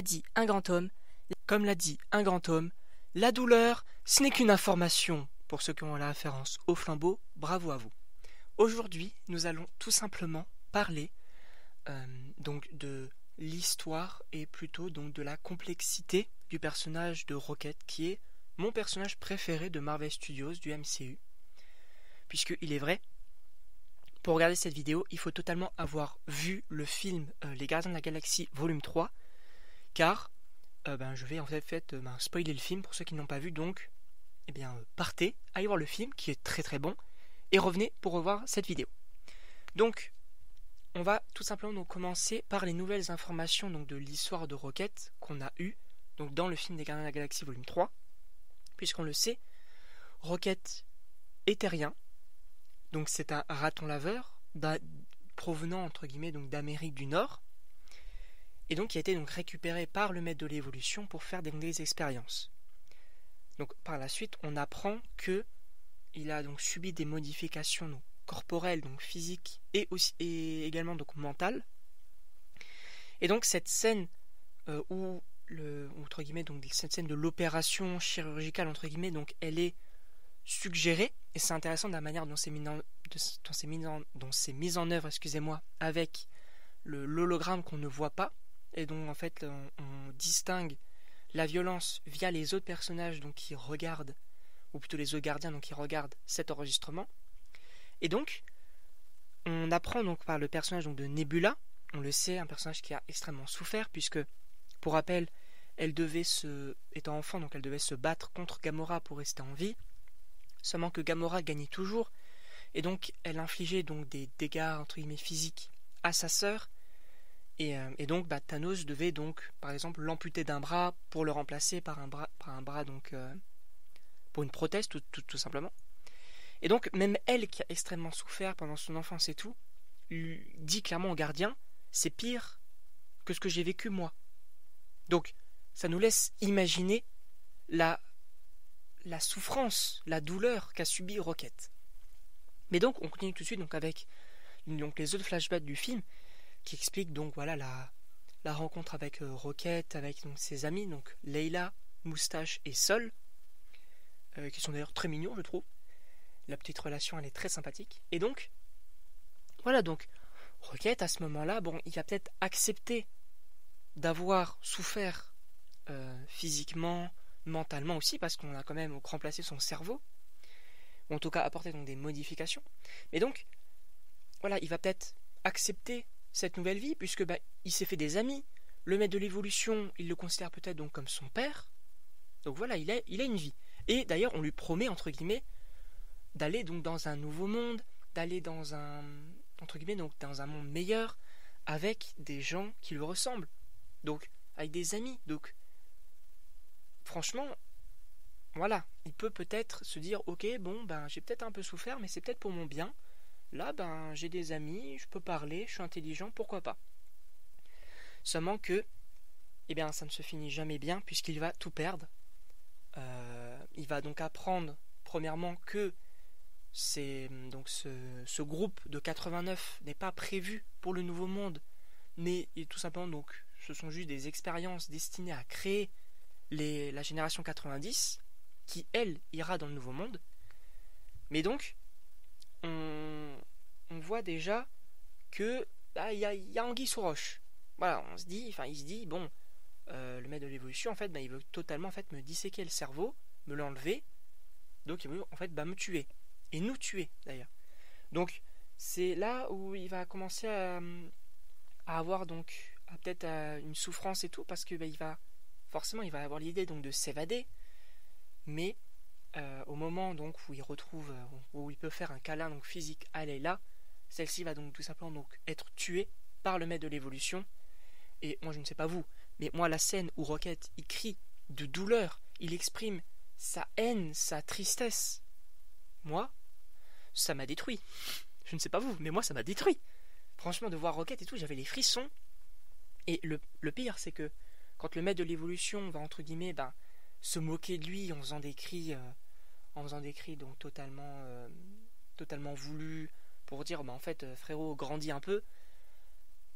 dit un grand homme, comme l'a dit un grand homme, la douleur, ce n'est qu'une information. Pour ceux qui ont la référence au flambeau, bravo à vous. Aujourd'hui, nous allons tout simplement parler donc de l'histoire et plutôt donc de la complexité du personnage de Rocket, qui est mon personnage préféré de Marvel Studios, du MCU. Puisqu'il est vrai, pour regarder cette vidéo, il faut totalement avoir vu le film Les Gardiens de la Galaxie volume 3, car je vais en fait spoiler le film pour ceux qui n'ont pas vu, donc partez, allez voir le film qui est très très bon, et revenez pour revoir cette vidéo. Donc, on va tout simplement donc commencer par les nouvelles informations donc, de l'histoire de Rocket qu'on a eu donc, dans le film des Gardiens de la Galaxie volume 3, puisqu'on le sait, Rocket est terrien, donc c'est un raton laveur provenant entre guillemets donc d'Amérique du Nord, et donc qui a été donc récupéré par le maître de l'évolution pour faire des expériences. Donc par la suite, on apprend que il a donc subi des modifications donc, corporelles, donc physiques et également donc mentales. Et donc cette scène où entre guillemets donc cette scène de l'opération chirurgicale entre guillemets donc elle est suggérée, et c'est intéressant de la manière dont c'est mis en œuvre, avec l'hologramme qu'on ne voit pas, et donc en fait on distingue la violence via les autres personnages donc qui regardent, ou plutôt les autres gardiens donc qui regardent cet enregistrement. Et donc on apprend donc par le personnage donc de Nebula, on le sait, un personnage qui a extrêmement souffert, puisque pour rappel, étant enfant, donc elle devait se battre contre Gamora pour rester en vie. Seulement que Gamora gagnait toujours, et donc elle infligeait donc des dégâts entre guillemets physiques à sa sœur, et donc Thanos devait donc par exemple l'amputer d'un bras pour le remplacer par un bras donc pour une prothèse tout simplement. Et donc même elle, qui a extrêmement souffert pendant son enfance et tout, lui dit clairement au gardien, c'est pire que ce que j'ai vécu moi. Donc ça nous laisse imaginer la souffrance, la douleur qu'a subi Rocket. Mais donc on continue tout de suite donc avec donc les autres flashbacks du film qui expliquent donc voilà la rencontre avec Rocket, avec donc ses amis, donc Leila, Moustache et Sol, qui sont d'ailleurs très mignons je trouve. La petite relation elle est très sympathique. Et donc voilà, donc Rocket à ce moment-là, il a peut-être accepté d'avoir souffert physiquement, mentalement aussi, parce qu'on a quand même remplacé son cerveau, ou en tout cas apporté donc des modifications. Mais donc, voilà, il va peut-être accepter cette nouvelle vie, puisque il s'est fait des amis. Le maître de l'évolution, il le considère peut-être donc comme son père. Donc voilà, il a une vie. Et d'ailleurs, on lui promet, entre guillemets, d'aller donc dans un nouveau monde, d'aller dans un monde meilleur, avec des gens qui lui ressemblent. Donc, avec des amis. Donc, franchement, voilà, il peut peut-être se dire, ok, j'ai peut-être un peu souffert, mais c'est peut-être pour mon bien. Là, j'ai des amis, je peux parler, je suis intelligent, pourquoi pas. Seulement que, ça ne se finit jamais bien, puisqu'il va tout perdre. Il va donc apprendre, premièrement, que ce groupe de 89 n'est pas prévu pour le Nouveau Monde, mais tout simplement, donc, ce sont juste des expériences destinées à créer la génération 90, qui, elle, ira dans le Nouveau Monde. Mais donc, on voit déjà que il y a anguille sous roche. Voilà, il se dit, le maître de l'évolution, en fait, il veut totalement me disséquer le cerveau, me l'enlever, donc il veut en fait me tuer. Et nous tuer, d'ailleurs. Donc, c'est là où il va commencer à avoir donc peut-être une souffrance et tout, parce que il va avoir l'idée donc de s'évader, mais au moment donc où il peut faire un câlin donc physique à Leila, celle-ci va donc tout simplement donc être tuée par le maître de l'évolution. Et moi je ne sais pas vous, mais moi la scène où Rocket il crie de douleur, il exprime sa haine, sa tristesse, moi ça m'a détruit. Je ne sais pas vous, mais moi ça m'a détruit. Franchement, de voir Rocket et tout, j'avais les frissons. Et le pire, c'est que quand le maître de l'évolution va entre guillemets se moquer de lui en faisant des cris donc totalement voulus pour dire en fait frérot grandis un peu,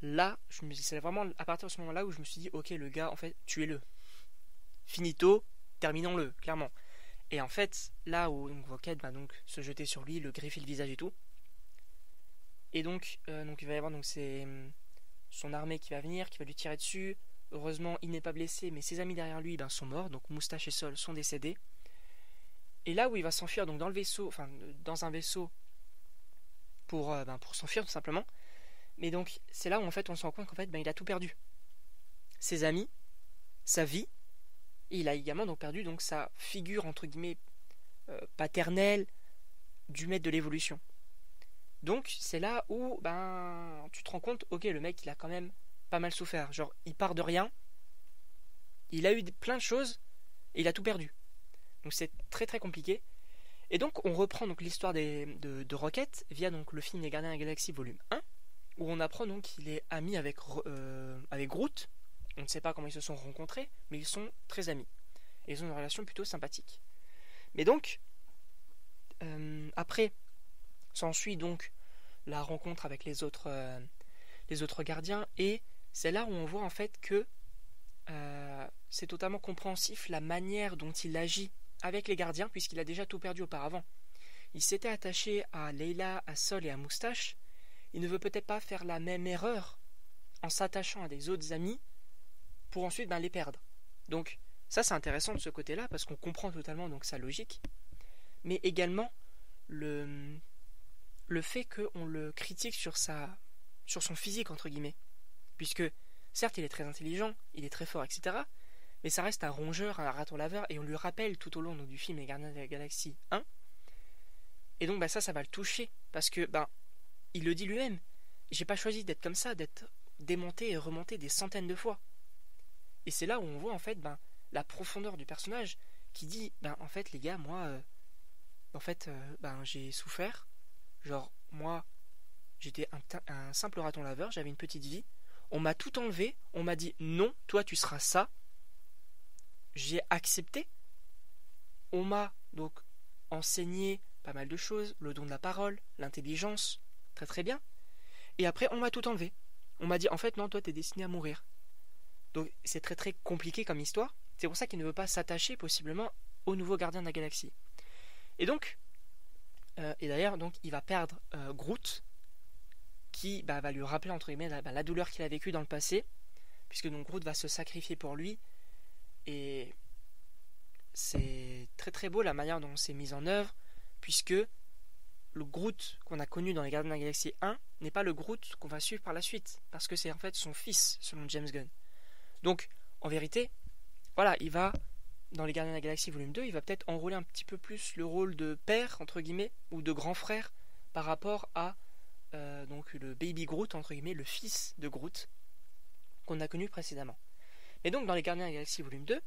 là, c'est vraiment à partir de ce moment-là où je me suis dit, ok, le gars, en fait, tuez-le. Finito, terminons-le, clairement. Et en fait, là où donc, Rocket va donc se jeter sur lui, le griffer le visage et tout. Et donc il va y avoir donc son armée qui va venir, qui va lui tirer dessus. Heureusement, il n'est pas blessé, mais ses amis derrière lui sont morts. Donc Moustache et Sol sont décédés. Et là où il va s'enfuir donc dans le vaisseau, enfin dans un vaisseau pour s'enfuir tout simplement. Mais donc c'est là où en fait on se rend compte qu'en fait il a tout perdu. Ses amis, sa vie, et il a également donc perdu donc sa figure entre guillemets paternelle du maître de l'évolution. Donc c'est là où tu te rends compte, ok, le mec il a quand même pas mal souffert. Genre il part de rien, il a eu plein de choses et il a tout perdu. Donc c'est très très compliqué. Et donc on reprend donc l'histoire de Rocket via donc le film Les Gardiens de la Galaxie volume 1, où on apprend donc qu'il est ami avec Groot. On ne sait pas comment ils se sont rencontrés, mais ils sont très amis. Et ils ont une relation plutôt sympathique. Mais donc, après, s'ensuit donc la rencontre avec les autres gardiens, et c'est là où on voit en fait que c'est totalement compréhensif la manière dont il agit avec les gardiens, puisqu'il a déjà tout perdu auparavant. Il s'était attaché à Leila, à Sol et à Moustache. Il ne veut peut-être pas faire la même erreur en s'attachant à des autres amis pour ensuite les perdre. Donc ça c'est intéressant de ce côté-là, parce qu'on comprend totalement donc sa logique, mais également le fait qu'on le critique sur son physique entre guillemets, puisque certes il est très intelligent, il est très fort, etc., mais ça reste un rongeur, un raton laveur, et on lui rappelle tout au long donc, du film Les Gardiens de la Galaxie 1, et donc ça va le toucher, parce que il le dit lui-même, j'ai pas choisi d'être comme ça, d'être démonté et remonté des centaines de fois. Et c'est là où on voit en fait la profondeur du personnage, qui dit en fait les gars, moi j'ai souffert, genre moi j'étais un simple raton laveur, j'avais une petite vie, on m'a tout enlevé, on m'a dit non, toi tu seras ça, j'ai accepté, on m'a donc enseigné pas mal de choses, le don de la parole, l'intelligence, très très bien, et après on m'a tout enlevé, on m'a dit en fait non, toi t'es destiné à mourir. Donc c'est très très compliqué comme histoire, c'est pour ça qu'il ne veut pas s'attacher possiblement au nouveau gardien de la galaxie. Et donc, et d'ailleurs donc il va perdre Groot, qui va lui rappeler entre guillemets la douleur qu'il a vécue dans le passé, puisque donc Groot va se sacrifier pour lui, et c'est très très beau la manière dont c'est mis en œuvre, puisque le Groot qu'on a connu dans les Gardiens de la Galaxie 1 n'est pas le Groot qu'on va suivre par la suite, parce que c'est en fait son fils selon James Gunn. Donc en vérité, voilà, il va dans les Gardiens de la Galaxie volume 2, il va peut-être enrôler un petit peu plus le rôle de père entre guillemets, ou de grand frère, par rapport à donc le baby Groot entre guillemets, le fils de Groot qu'on a connu précédemment. Et donc dans les Gardiens de la Galaxie volume 2,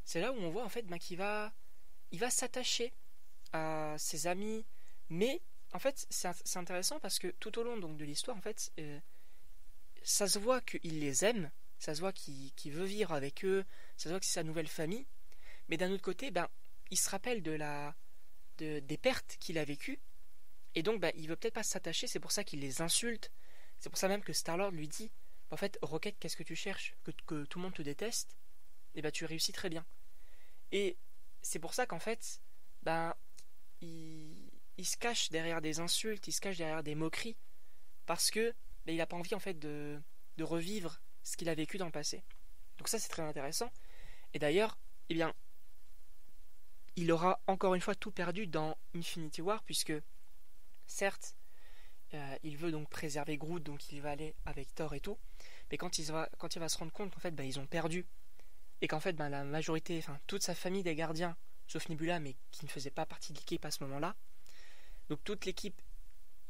c'est là où on voit en fait qu'il va s'attacher à ses amis, mais en fait c'est intéressant parce que tout au long donc de l'histoire en fait ça se voit qu'il les aime, ça se voit qu'il veut vivre avec eux, ça se voit que c'est sa nouvelle famille, mais d'un autre côté il se rappelle des pertes qu'il a vécues, et donc il veut peut-être pas s'attacher, c'est pour ça qu'il les insulte, c'est pour ça même que Star-Lord lui dit en fait Rocket, qu'est-ce que tu cherches, que tout le monde te déteste, et tu réussis très bien. Et c'est pour ça qu'en fait il se cache derrière des insultes, il se cache derrière des moqueries, parce que il n'a pas envie en fait de revivre ce qu'il a vécu dans le passé. Donc ça c'est très intéressant. Et d'ailleurs, il aura encore une fois tout perdu dans Infinity War, puisque certes il veut donc préserver Groot, donc il va aller avec Thor et tout, mais quand il va se rendre compte qu'en fait ils ont perdu, et qu'en fait la majorité, toute sa famille des gardiens, sauf Nebula, mais qui ne faisait pas partie de l'équipe à ce moment-là, donc toute l'équipe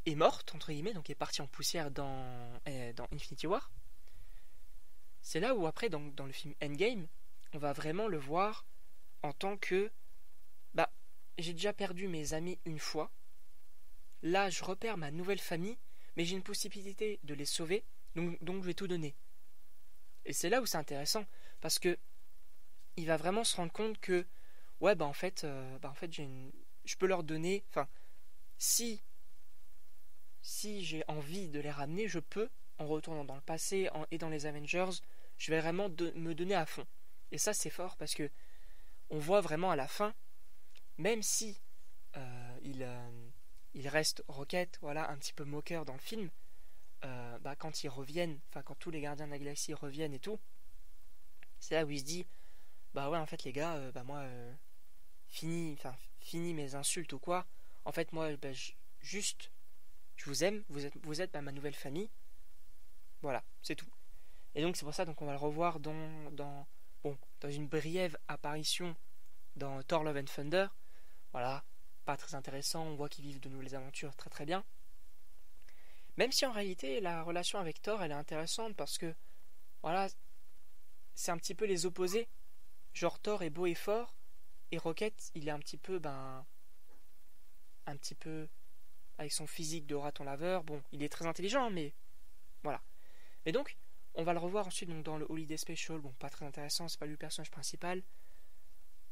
est morte entre guillemets, donc est partie en poussière dans Infinity War. C'est là où après dans le film Endgame, on va vraiment le voir en tant que j'ai déjà perdu mes amis une fois, là je repère ma nouvelle famille, mais j'ai une possibilité de les sauver, donc je vais tout donner. Et c'est là où c'est intéressant, parce que il va vraiment se rendre compte que en fait je peux leur donner, si j'ai envie de les ramener, je peux, en retournant dans le passé et dans les Avengers, je vais vraiment me donner à fond. Et ça c'est fort parce que on voit vraiment à la fin, même si il reste Rocket, voilà, un petit peu moqueur dans le film, quand ils reviennent, enfin quand tous les gardiens de la galaxie reviennent et tout, c'est là où il se dit, bah ouais en fait les gars, moi fini mes insultes ou quoi, en fait moi juste je vous aime, vous êtes ma nouvelle famille, voilà, c'est tout. Et donc c'est pour ça donc on va le revoir dans une brève apparition dans Thor Love and Thunder, voilà, pas très intéressant, on voit qu'ils vivent de nouvelles aventures très très bien. Même si en réalité la relation avec Thor elle est intéressante parce que voilà, c'est un petit peu les opposés. Genre Thor est beau et fort et Rocket il est un petit peu avec son physique de raton laveur. Bon, il est très intelligent mais voilà. Et donc on va le revoir ensuite donc, dans le Holiday Special, bon pas très intéressant, c'est pas lui le personnage principal.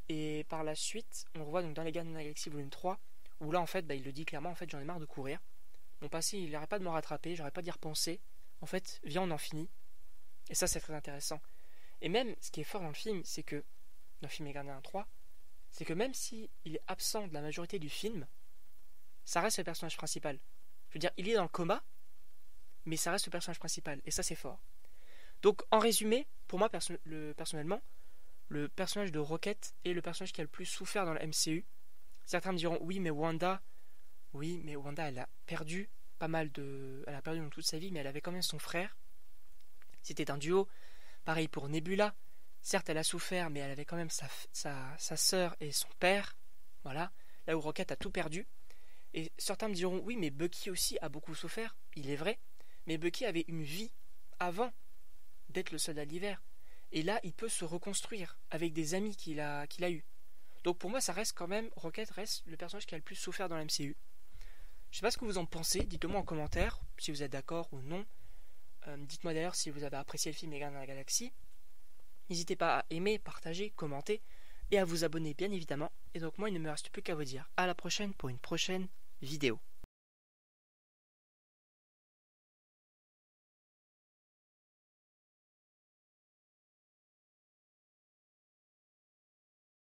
Et par la suite, on le revoit donc dans les Gardiens de la Galaxie volume 3 où là en fait il le dit clairement, en fait j'en ai marre de courir. Mon passé il n'arrête pas de me rattraper, j'arrête pas d'y repenser. En fait, viens on en finit. Et ça c'est très intéressant. Et même ce qui est fort dans le film, c'est que dans le film Les Gardiens 3, c'est que même si il est absent de la majorité du film, ça reste le personnage principal. Je veux dire, il est dans le coma, mais ça reste le personnage principal, et ça c'est fort. Donc en résumé, pour moi personnellement, le personnage de Rocket est le personnage qui a le plus souffert dans le MCU. Certains me diront oui mais Wanda elle a perdu elle a perdu dans toute sa vie, mais elle avait quand même son frère. C'était un duo. Pareil pour Nebula. Certes, elle a souffert, mais elle avait quand même sa sœur et son père. Voilà. Là où Rocket a tout perdu. Et certains me diront, oui, mais Bucky aussi a beaucoup souffert. Il est vrai. Mais Bucky avait une vie avant d'être le soldat de l'hiver. Et là, il peut se reconstruire avec des amis qu'il a eus. Donc pour moi, ça reste quand même, Rocket reste le personnage qui a le plus souffert dans la MCU. Je sais pas ce que vous en pensez. Dites-le moi en commentaire si vous êtes d'accord ou non. Dites-moi d'ailleurs si vous avez apprécié le film Les Gardiens de la Galaxie. N'hésitez pas à aimer, partager, commenter et à vous abonner bien évidemment. Et donc moi il ne me reste plus qu'à vous dire à la prochaine pour une prochaine vidéo.